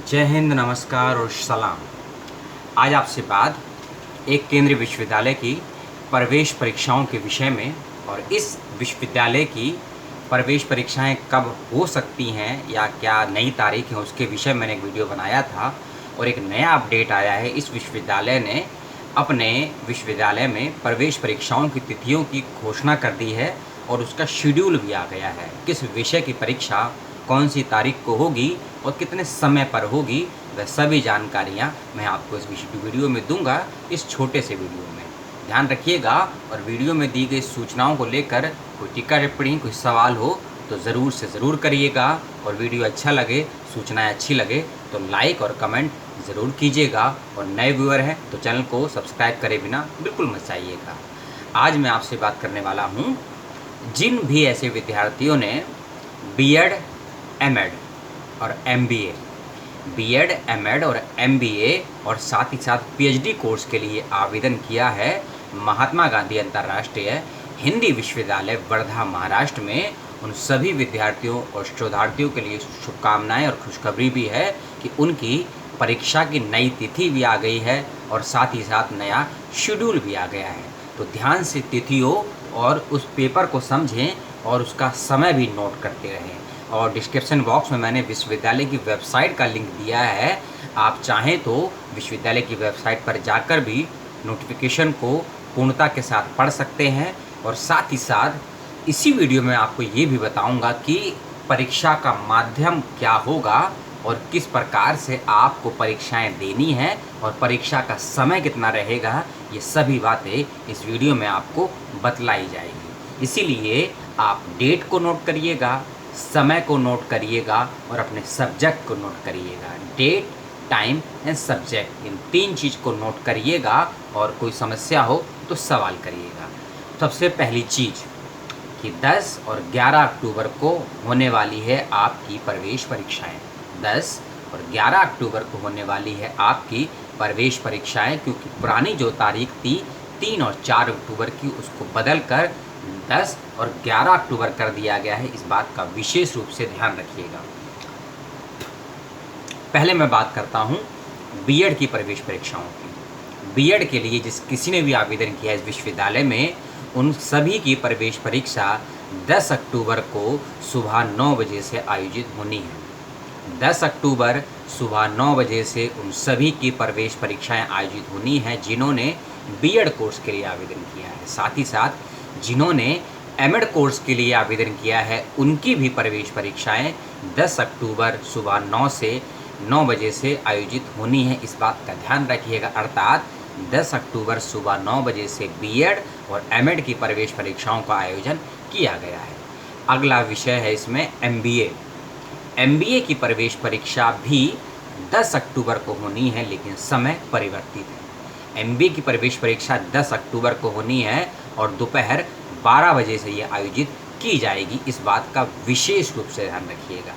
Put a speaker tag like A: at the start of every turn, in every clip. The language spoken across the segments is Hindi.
A: जय हिंद, नमस्कार और सलाम। आज आपसे बात एक केंद्रीय विश्वविद्यालय की प्रवेश परीक्षाओं के विषय में और इस विश्वविद्यालय की प्रवेश परीक्षाएं कब हो सकती हैं या क्या नई तारीख है उसके विषय में मैंने एक वीडियो बनाया था। और एक नया अपडेट आया है, इस विश्वविद्यालय ने अपने विश्वविद्यालय में प्रवेश परीक्षाओं की तिथियों की घोषणा कर दी है और उसका शेड्यूल भी आ गया है। किस विषय की परीक्षा कौन सी तारीख को होगी और कितने समय पर होगी, वह सभी जानकारियाँ मैं आपको इस वीडियो में दूंगा, इस छोटे से वीडियो में। ध्यान रखिएगा और वीडियो में दी गई सूचनाओं को लेकर कोई टीका टिप्पणी, कोई सवाल हो तो ज़रूर से ज़रूर करिएगा। और वीडियो अच्छा लगे, सूचनाएं अच्छी लगे तो लाइक और कमेंट ज़रूर कीजिएगा। और नए व्यूअर हैं तो चैनल को सब्सक्राइब करे बिना बिल्कुल मत जाइएगा। आज मैं आपसे बात करने वाला हूँ, जिन भी ऐसे विद्यार्थियों ने बीएड, एमएड और एमबीए, बीएड, एमएड और एमबीए और साथ ही साथ पीएचडी कोर्स के लिए आवेदन किया है महात्मा गांधी अंतर्राष्ट्रीय हिंदी विश्वविद्यालय वर्धा महाराष्ट्र में, उन सभी विद्यार्थियों और शोधार्थियों के लिए शुभकामनाएं और खुशखबरी भी है कि उनकी परीक्षा की नई तिथि भी आ गई है और साथ ही साथ नया शेड्यूल भी आ गया है। तो ध्यान से तिथियों और उस पेपर को समझें और उसका समय भी नोट करते रहें। और डिस्क्रिप्शन बॉक्स में मैंने विश्वविद्यालय की वेबसाइट का लिंक दिया है, आप चाहें तो विश्वविद्यालय की वेबसाइट पर जाकर भी नोटिफिकेशन को पूर्णता के साथ पढ़ सकते हैं। और साथ ही साथ इसी वीडियो में आपको ये भी बताऊंगा कि परीक्षा का माध्यम क्या होगा और किस प्रकार से आपको परीक्षाएं देनी हैं और परीक्षा का समय कितना रहेगा, ये सभी बातें इस वीडियो में आपको बतलाई जाएगी। इसीलिए आप डेट को नोट करिएगा, समय को नोट करिएगा और अपने सब्जेक्ट को नोट करिएगा। डेट, टाइम एंड सब्जेक्ट, इन तीन चीज़ को नोट करिएगा और कोई समस्या हो तो सवाल करिएगा। सबसे पहली चीज़ कि 10 और 11 अक्टूबर को होने वाली है आपकी प्रवेश परीक्षाएं। 10 और 11 अक्टूबर को होने वाली है आपकी प्रवेश परीक्षाएं, क्योंकि पुरानी जो तारीख थी 3 और 4 अक्टूबर की, उसको बदल कर 10 और 11 अक्टूबर कर दिया गया है। इस बात का विशेष रूप से ध्यान रखिएगा। पहले मैं बात करता हूं बीएड की प्रवेश परीक्षाओं की। बीएड के लिए किसी ने भी आवेदन किया इस विश्वविद्यालय में, उन सभी की प्रवेश परीक्षा 10 अक्टूबर को सुबह 9 बजे से आयोजित होनी है। 10 अक्टूबर सुबह 9 बजे से उन सभी की प्रवेश परीक्षाएं आयोजित होनी है जिन्होंने बीएड कोर्स के लिए आवेदन किया है। साथ ही साथ जिन्होंने एमएड कोर्स के लिए आवेदन किया है उनकी भी प्रवेश परीक्षाएं 10 अक्टूबर सुबह 9 बजे से आयोजित होनी है। इस बात का ध्यान रखिएगा। अर्थात 10 अक्टूबर सुबह 9 बजे से बीएड और एमएड की प्रवेश परीक्षाओं का आयोजन किया गया है। अगला विषय है इसमें एमबीए। एमबीए की प्रवेश परीक्षा भी 10 अक्टूबर को होनी है, लेकिन समय परिवर्तित है। एमबीए की प्रवेश परीक्षा 10 अक्टूबर को होनी है और दोपहर 12 बजे से ये आयोजित की जाएगी। इस बात का विशेष रूप से ध्यान रखिएगा।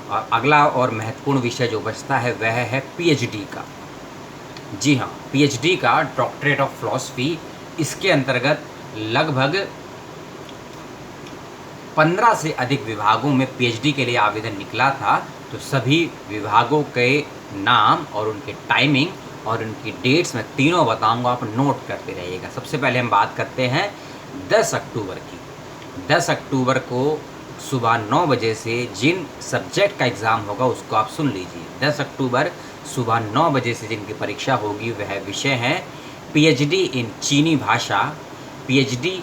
A: और अगला और महत्वपूर्ण विषय जो बचता है वह है पीएचडी का। जी हाँ, पीएचडी का, डॉक्टरेट ऑफ फिलॉसफी। इसके अंतर्गत लगभग 15 से अधिक विभागों में पीएचडी के लिए आवेदन निकला था। तो सभी विभागों के नाम और उनके टाइमिंग और उनकी डेट्स मैं तीनों बताऊंगा, आप नोट करते रहिएगा। सबसे पहले हम बात करते हैं 10 अक्टूबर की। 10 अक्टूबर को सुबह 9 बजे से जिन सब्जेक्ट का एग्ज़ाम होगा उसको आप सुन लीजिए। 10 अक्टूबर सुबह 9 बजे से जिनकी परीक्षा होगी वह विषय हैं पीएचडी इन चीनी भाषा, पीएचडी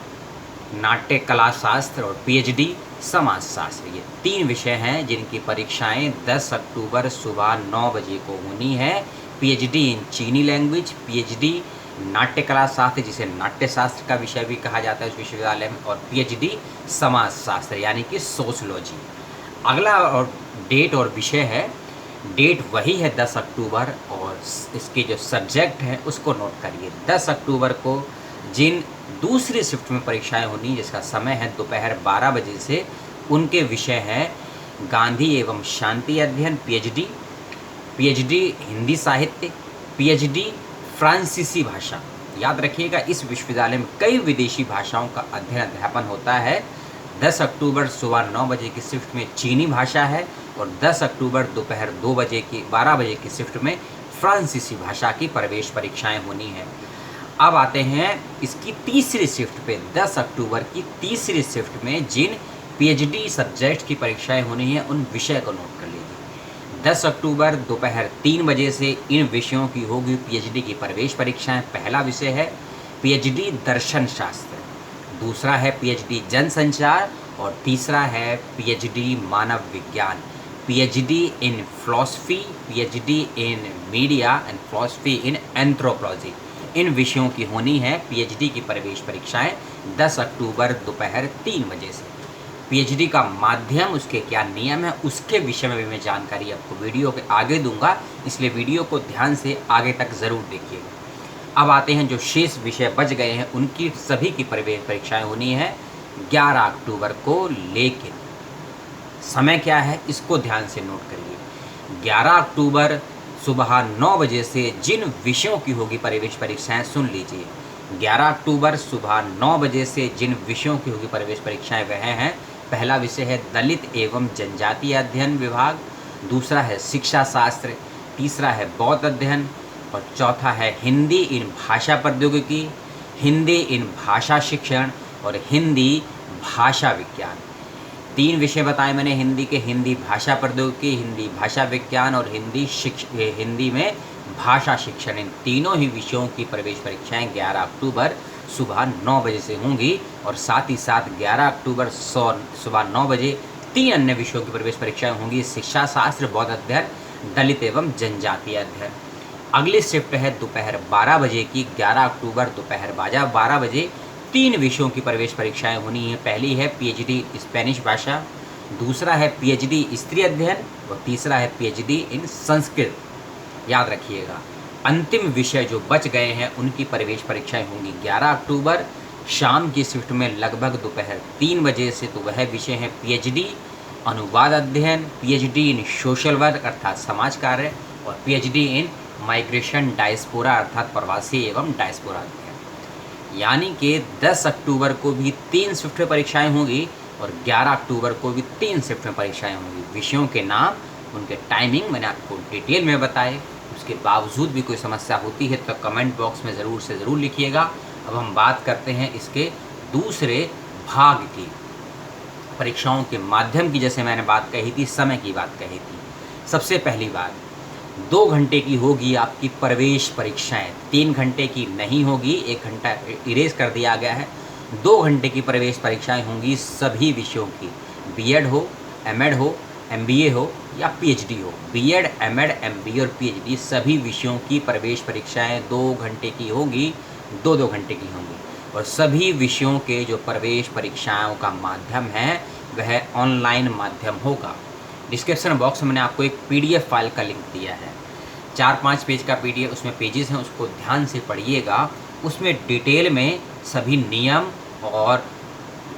A: नाट्य कला शास्त्र और पीएचडी समाजशास्त्र। ये 3 विषय हैं जिनकी परीक्षाएं 10 अक्टूबर सुबह 9 बजे को होनी है। पीएचडी इन चीनी लैंग्वेज, पीएचडी नाट्य कला शास्त्र जिसे नाट्य शास्त्र का विषय भी कहा जाता है इस विश्वविद्यालय में, और पीएचडी समाजशास्त्र यानी कि सोशलॉजी। अगला और डेट और विषय है, डेट वही है 10 अक्टूबर और इसके जो सब्जेक्ट हैं उसको नोट करिए। 10 अक्टूबर को जिन दूसरी शिफ्ट में परीक्षाएं होनी जिसका समय है दोपहर 12 बजे से, उनके विषय हैं गांधी एवं शांति अध्ययन पीएचडी, पीएचडी हिंदी साहित्य, पीएचडी फ्रांसीसी भाषा। याद रखिएगा, इस विश्वविद्यालय में कई विदेशी भाषाओं का अध्ययन अध्यापन होता है। 10 अक्टूबर सुबह 9 बजे की शिफ्ट में चीनी भाषा है और 10 अक्टूबर दोपहर 12 बजे की शिफ्ट में फ्रांसीसी भाषा की प्रवेश परीक्षाएं होनी है। अब आते हैं इसकी तीसरी शिफ्ट पे। 10 अक्टूबर की तीसरी शिफ्ट में जिन पीएचडी सब्जेक्ट की परीक्षाएं होनी है उन विषय को नोट कर लीजिए। 10 अक्टूबर दोपहर 3 बजे से इन विषयों की होगी पीएचडी की प्रवेश परीक्षाएं। पहला विषय है पीएचडी दर्शन शास्त्र, दूसरा है पीएचडी जनसंचार और तीसरा है पीएचडी मानव विज्ञान, PhD in philosophy, PhD in media and philosophy in anthropology. इन विषयों की होनी है पीएचडी की प्रवेश परीक्षाएं 10 अक्टूबर दोपहर 3 बजे से। पीएचडी का माध्यम, उसके क्या नियम है, उसके विषय में भी मैं जानकारी आपको वीडियो के आगे दूंगा, इसलिए वीडियो को ध्यान से आगे तक ज़रूर देखिएगा। अब आते हैं जो शेष विषय बच गए हैं उनकी सभी की प्रवेश परीक्षाएं होनी है 11 अक्टूबर को, लेकिन समय क्या है इसको ध्यान से नोट करिए। 11 अक्टूबर सुबह 9 बजे से जिन विषयों की होगी प्रवेश परीक्षाएं सुन लीजिए। 11 अक्टूबर सुबह 9 बजे से जिन विषयों की होगी प्रवेश परीक्षाएं वह हैं, पहला विषय है दलित एवं जनजातीय अध्ययन विभाग, दूसरा है शिक्षा शास्त्र, तीसरा है बौद्ध अध्ययन और चौथा है हिंदी इन भाषा प्रौद्योगिकी, हिंदी इन भाषा शिक्षण और हिंदी भाषा विज्ञान। 3 विषय बताए मैंने हिंदी के, हिंदी भाषा प्रौद्योगिकी, हिंदी भाषा विज्ञान और हिंदी में भाषा शिक्षण। इन तीनों ही विषयों की प्रवेश परीक्षाएं 11 अक्टूबर सुबह 9 बजे से होंगी और साथ ही साथ 11 अक्टूबर सुबह 9 बजे 3 अन्य विषयों की प्रवेश परीक्षाएं होंगी, शिक्षा शास्त्र, बौद्ध अध्ययन, दलित एवं जनजातीय अध्ययन। अगली शिफ्ट है दोपहर 12 बजे की। 11 अक्टूबर दोपहर 12 बजे 3 विषयों की प्रवेश परीक्षाएं होनी है। पहली है पीएचडी स्पेनिश भाषा, दूसरा है पीएचडी स्त्री अध्ययन और तीसरा है पीएचडी इन संस्कृत। याद रखिएगा, अंतिम विषय जो बच गए हैं उनकी प्रवेश परीक्षाएं होंगी 11 अक्टूबर शाम की शिफ्ट में लगभग दोपहर 3 बजे से। तो वह विषय है पीएचडी अनुवाद अध्ययन, पीएचडी इन सोशल वर्क अर्थात समाज कार्य और पीएचडी इन माइग्रेशन डायस्पोरा अर्थात प्रवासी एवं डायस्पोरा अध्ययन। यानी कि 10 अक्टूबर को भी 3 शिफ्ट में परीक्षाएं होंगी और 11 अक्टूबर को भी 3 शिफ्ट में परीक्षाएं होंगी। विषयों के नाम, उनके टाइमिंग मैंने आपको डिटेल में बताए। उसके बावजूद भी कोई समस्या होती है तो कमेंट बॉक्स में ज़रूर से ज़रूर लिखिएगा। अब हम बात करते हैं इसके दूसरे भाग की, परीक्षाओं के माध्यम की। जैसे मैंने बात कही थी, समय की बात कही थी। सबसे पहली बात, 2 घंटे की होगी आपकी प्रवेश परीक्षाएं, 3 घंटे की नहीं होगी, 1 घंटा इरेज कर दिया गया है। 2 घंटे की प्रवेश परीक्षाएं होंगी सभी विषयों की, बीएड हो, एमएड हो, एमबीए हो या पीएचडी हो। बीएड, एमएड, एमबीए और पीएचडी सभी विषयों की प्रवेश परीक्षाएं 2 घंटे की होंगी, 2-2 घंटे की होंगी। और सभी विषयों के जो प्रवेश परीक्षाओं का माध्यम है वह ऑनलाइन माध्यम होगा। डिस्क्रिप्शन बॉक्स में मैंने आपको एक पीडीएफ फाइल का लिंक दिया है, 4-5 पेज का पीडीएफ, उसमें पेजेस हैं, उसको ध्यान से पढ़िएगा। उसमें डिटेल में सभी नियम और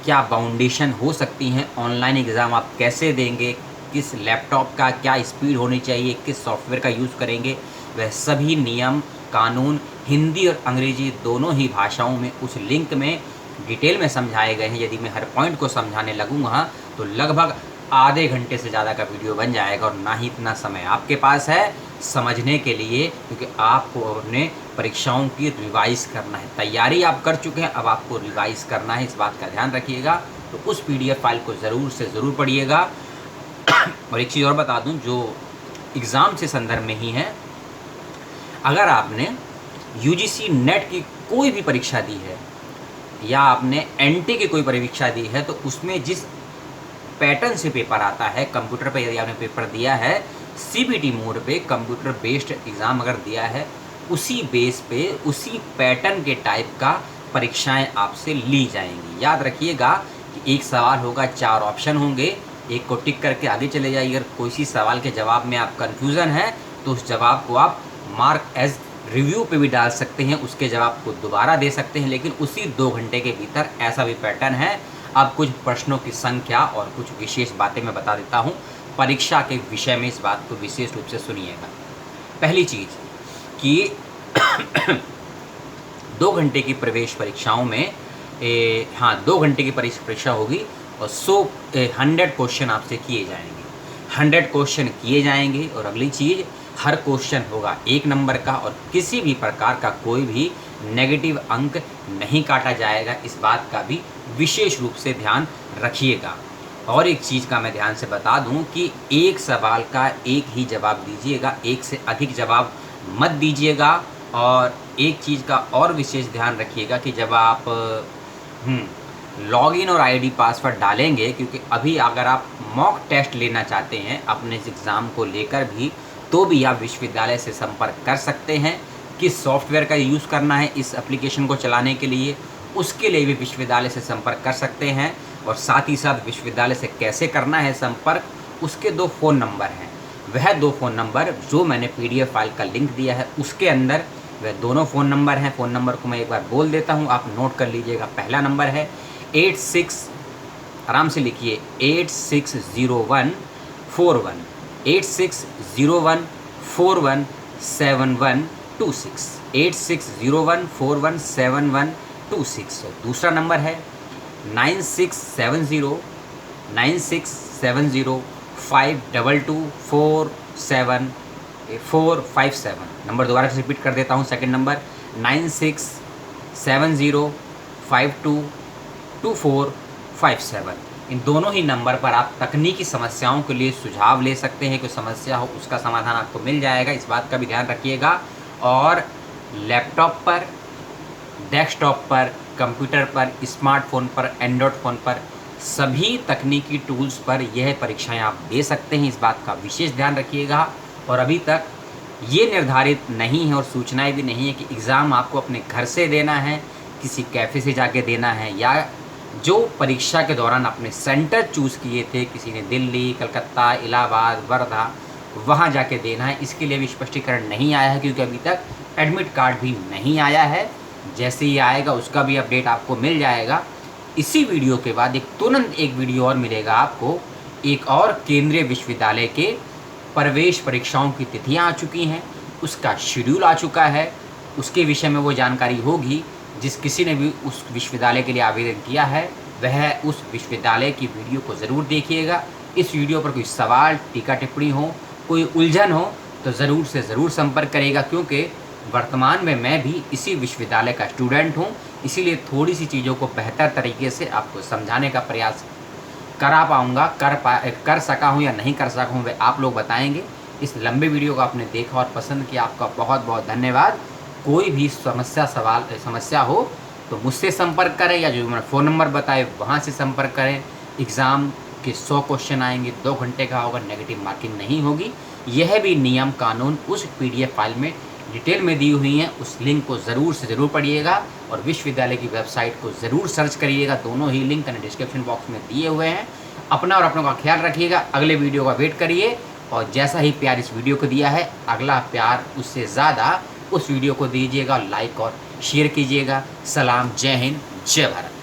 A: क्या बाउंडेशन हो सकती हैं, ऑनलाइन एग्ज़ाम आप कैसे देंगे, किस लैपटॉप का क्या स्पीड होनी चाहिए, किस सॉफ्टवेयर का यूज़ करेंगे, वह सभी नियम कानून हिंदी और अंग्रेजी दोनों ही भाषाओं में उस लिंक में डिटेल में समझाए गए हैं। यदि मैं हर पॉइंट को समझाने लगूंगा तो लगभग आधे घंटे से ज़्यादा का वीडियो बन जाएगा और ना ही इतना समय आपके पास है समझने के लिए, क्योंकि आपको अपने परीक्षाओं की रिवाइज़ करना है। तैयारी आप कर चुके हैं, अब आपको रिवाइज़ करना है, इस बात का ध्यान रखिएगा। तो उस पीडीएफ फाइल को ज़रूर से ज़रूर पढ़िएगा। और एक चीज़ और बता दूं जो एग्ज़ाम से संदर्भ में ही है, अगर आपने यूजीसी नेट की कोई भी परीक्षा दी है या आपने एनटी की कोई परीक्षा दी है, तो उसमें जिस पैटर्न से पेपर आता है कंप्यूटर पे, यदि आपने पेपर दिया है सीबीटी मोड पे, कंप्यूटर बेस्ड एग्ज़ाम अगर दिया है, उसी बेस पे उसी पैटर्न के टाइप का परीक्षाएं आपसे ली जाएंगी। याद रखिएगा कि एक सवाल होगा, 4 ऑप्शन होंगे, एक को टिक करके आगे चले जाइए। अगर कोई सी सवाल के जवाब में आप कन्फ्यूज़न है तो उस जवाब को आप मार्क एज रिव्यू पे भी डाल सकते हैं, उसके जवाब को दोबारा दे सकते हैं, लेकिन उसी 2 घंटे के भीतर ऐसा भी पैटर्न है। अब कुछ प्रश्नों की संख्या और कुछ विशेष बातें मैं बता देता हूँ परीक्षा के विषय में, इस बात को विशेष रूप से सुनिएगा। पहली चीज़ कि 2 घंटे की प्रवेश परीक्षाओं में 2 घंटे की परीक्षा होगी और 100 क्वेश्चन आपसे किए जाएंगे। 100 क्वेश्चन किए जाएंगे और अगली चीज़, हर क्वेश्चन होगा 1 नंबर का और किसी भी प्रकार का कोई भी नेगेटिव अंक नहीं काटा जाएगा। इस बात का भी विशेष रूप से ध्यान रखिएगा। और एक चीज़ का मैं ध्यान से बता दूं कि एक सवाल का एक ही जवाब दीजिएगा, एक से अधिक जवाब मत दीजिएगा। और एक चीज़ का और विशेष ध्यान रखिएगा कि जब आप लॉगिन और आईडी पासवर्ड डालेंगे, क्योंकि अभी अगर आप मॉक टेस्ट लेना चाहते हैं अपने इस एग्ज़ाम को लेकर भी, तो भी आप विश्वविद्यालय से संपर्क कर सकते हैं। किस सॉफ्टवेयर का यूज़ करना है इस एप्लीकेशन को चलाने के लिए, उसके लिए भी विश्वविद्यालय से संपर्क कर सकते हैं। और साथ ही साथ विश्वविद्यालय से कैसे करना है संपर्क, उसके 2 फ़ोन नंबर हैं। वह 2 फ़ोन नंबर जो मैंने PDF फाइल का लिंक दिया है उसके अंदर वह दोनों फ़ोन नंबर हैं। फ़ोन नंबर को मैं एक बार बोल देता हूँ, आप नोट कर लीजिएगा। पहला नंबर है 86, आराम से लिखिए, 860141 8601417126 8601417126। दूसरा नंबर है 9670 नंबर दोबारा से रिपीट कर देता हूँ। Second number 9670522457। इन दोनों ही नंबर पर आप तकनीकी समस्याओं के लिए सुझाव ले सकते हैं। कोई समस्या हो उसका समाधान आपको मिल जाएगा, इस बात का भी ध्यान रखिएगा। और लैपटॉप पर, डेस्कटॉप पर, कंप्यूटर पर, स्मार्टफोन पर, एंड्रॉयड फ़ोन पर, सभी तकनीकी टूल्स पर यह परीक्षाएं आप दे सकते हैं, इस बात का विशेष ध्यान रखिएगा। और अभी तक ये निर्धारित नहीं है और सूचनाएं भी नहीं है कि एग्ज़ाम आपको अपने घर से देना है, किसी कैफ़े से जाके देना है, या जो परीक्षा के दौरान अपने सेंटर चूज़ किए थे, किसी ने दिल्ली, कलकत्ता, इलाहाबाद, वर्धा, वहाँ जाके देना है। इसके लिए भी स्पष्टीकरण नहीं आया है, क्योंकि अभी तक एडमिट कार्ड भी नहीं आया है। जैसे ही आएगा उसका भी अपडेट आपको मिल जाएगा। इसी वीडियो के बाद तुरंत एक वीडियो और मिलेगा आपको, एक और केंद्रीय विश्वविद्यालय के प्रवेश परीक्षाओं की तिथियां आ चुकी हैं, उसका शेड्यूल आ चुका है, उसके विषय में वो जानकारी होगी। जिस किसी ने भी उस विश्वविद्यालय के लिए आवेदन किया है वह उस विश्वविद्यालय की वीडियो को ज़रूर देखिएगा। इस वीडियो पर कोई सवाल, टीका टिप्पणी हो, कोई उलझन हो तो ज़रूर से ज़रूर संपर्क करेगा, क्योंकि वर्तमान में मैं भी इसी विश्वविद्यालय का स्टूडेंट हूँ। इसीलिए थोड़ी सी चीज़ों को बेहतर तरीके से आपको समझाने का प्रयास करा पाऊँगा, कर सका हूँ या नहीं कर सका हूँ वह आप लोग बताएंगे। इस लंबे वीडियो को आपने देखा और पसंद किया, आपका बहुत बहुत धन्यवाद। कोई भी समस्या हो तो मुझसे संपर्क करें, या जो मैंने फ़ोन नंबर बताए वहाँ से संपर्क करें। एग्ज़ाम के 100 क्वेश्चन आएंगे, 2 घंटे का होगा, नेगेटिव मार्किंग नहीं होगी। यह भी नियम कानून उस PDF फाइल में डिटेल में दी हुई हैं। उस लिंक को ज़रूर से ज़रूर पढ़िएगा और विश्वविद्यालय की वेबसाइट को ज़रूर सर्च करिएगा। दोनों ही लिंक मैंने डिस्क्रिप्शन बॉक्स में दिए हुए हैं। अपना और अपनों का ख्याल रखिएगा। अगले वीडियो का वेट करिए, और जैसा ही प्यार इस वीडियो को दिया है, अगला प्यार उससे ज़्यादा उस वीडियो को दीजिएगा, लाइक और शेयर कीजिएगा। सलाम, जय हिंद, जय भारत।